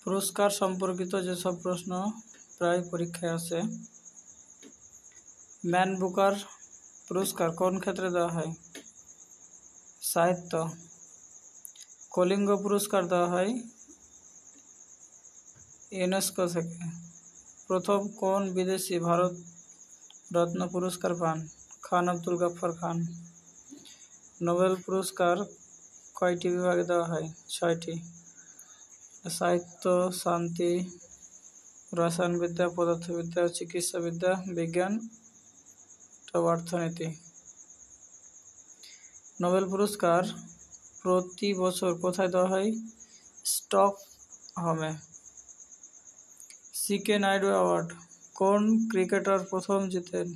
পুরস্কার সম্পর্কিত যেসব প্রশ্ন প্রায় পরীক্ষায় আসে। ম্যান বুকার পুরস্কার কোন ক্ষেত্রে দেওয়া হয়? সাহিত্য। কলিঙ্গ পুরস্কার দেওয়া হয় ইউনেস্কো থেকে। প্রথম কোন বিদেশি ভারত রত্ন পুরস্কার পান? খান আব্দুল গফফর খান। নোবেল পুরস্কার কয়টি বিভাগে দেওয়া হয়? 6টি। সাহিত্য, শান্তি, রসায়নবিদ্যা, পদার্থবিদ্যা, চিকিৎসাবিদ্যা, বিজ্ঞান ও অর্থনীতি। নোবেল পুরস্কার প্রতি বছর কোথায় দেওয়া হয়? স্টকহোমে। সিকে নাইডু অ্যাওয়ার্ড কোন ক্রিকেটার প্রথম জিতেন?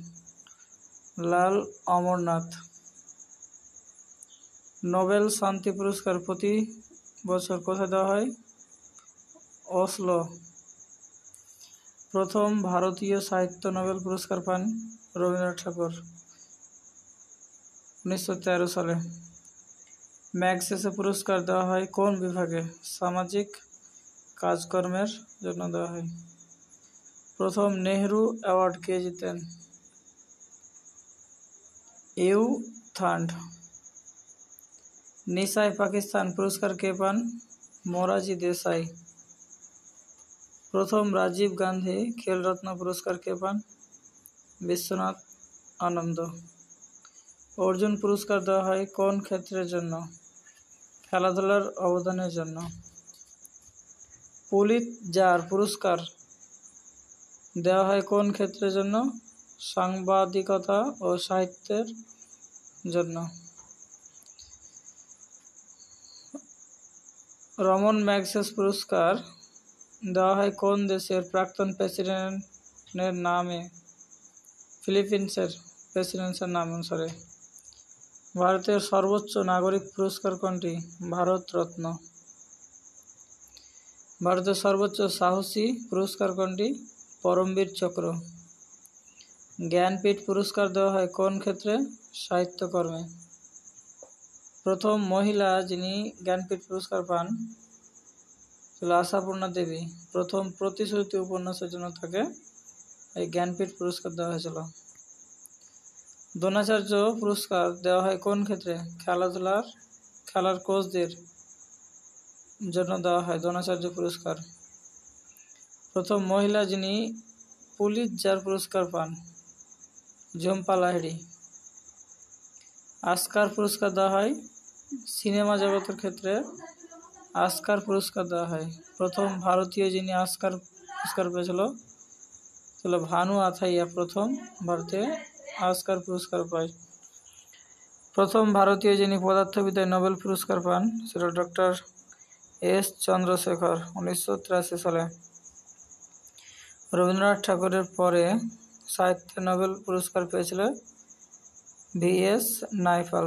লাল অমরনাথ। নোবেল শান্তি পুরস্কার প্রতি বছর কোথায় দেওয়া হয়? অসলো। প্রথম ভারতীয় সাহিত্য নোবেল পুরস্কার পান রবীন্দ্রনাথ ঠাকুর 1913 সালে। ম্যাগসেসে পুরস্কার দেওয়া হয় কোন বিভাগে? সামাজিক কাজকর্মের জন্য দেওয়া হয়। প্রথম নেহরু অ্যাওয়ার্ড কে জিতেন? U Thant. নিশাই পাকিস্তান পুরস্কার কে পান? মোরারজি দেসাই। প্রথম রাজীব গান্ধী খেলরত্ন পুরস্কার কে পান? বিশ্বনাথ আনন্দ। অর্জুন পুরস্কার দেওয়া হয় কোন ক্ষেত্রের জন্য? খেলাধুলার অবদানের জন্য। পুলিৎজার পুরস্কার দেওয়া হয় কোন ক্ষেত্রের জন্য? সাংবাদিকতা ও সাহিত্যের জন্য। রমন ম্যাগসেস পুরস্কার দেওয়া হয় কোন দেশের প্রাক্তন প্রেসিডেন্টের নামে? ফিলিপিন্সের প্রেসিডেন্টের নাম অনুসারে। ভারতের সর্বোচ্চ নাগরিক পুরস্কার কোনটি? ভারত রত্ন। ভারতের সর্বোচ্চ সাহসী পুরস্কার কোনটি? পরমবীর চক্র। জ্ঞানপীঠ পুরস্কার দেওয়া হয় কোন ক্ষেত্রে? সাহিত্যকর্মে। প্রথম মহিলা যিনি জ্ঞানপীঠ পুরস্কার পান ছিল আশাপূর্ণা দেবী। প্রথম প্রতিশ্রুতি উপন্যাসের জন্য তাকে এই জ্ঞানপীঠ পুরস্কার দেওয়া হয়েছিল। দ্রোণাচার্য পুরস্কার দেওয়া হয় কোন ক্ষেত্রে? খেলার কোচদের জন্য দেওয়া হয় দ্রোণাচার্য পুরস্কার। প্রথম মহিলা যিনি পুলিৎজার পুরস্কার পান ঝুম্পা লাহিড়ী। অস্কার পুরস্কার দেওয়া হয় সিনেমা জগতের ক্ষেত্রে অস্কার পুরস্কার দেওয়া হয়। প্রথম ভারতীয় যিনি অস্কার পুরস্কার পেয়েছিল ভানু আথাইয়া প্রথম ভারতে অস্কার পুরস্কার পায়। প্রথম ভারতীয় যিনি পদার্থবিদ্যায় নোবেল পুরস্কার পান ছিল ডক্টর এস চন্দ্রশেখর 1983 সালে। রবীন্দ্রনাথ ঠাকুরের পরে সাহিত্যে নোবেল পুরস্কার পেয়েছিল VS নাইপাল।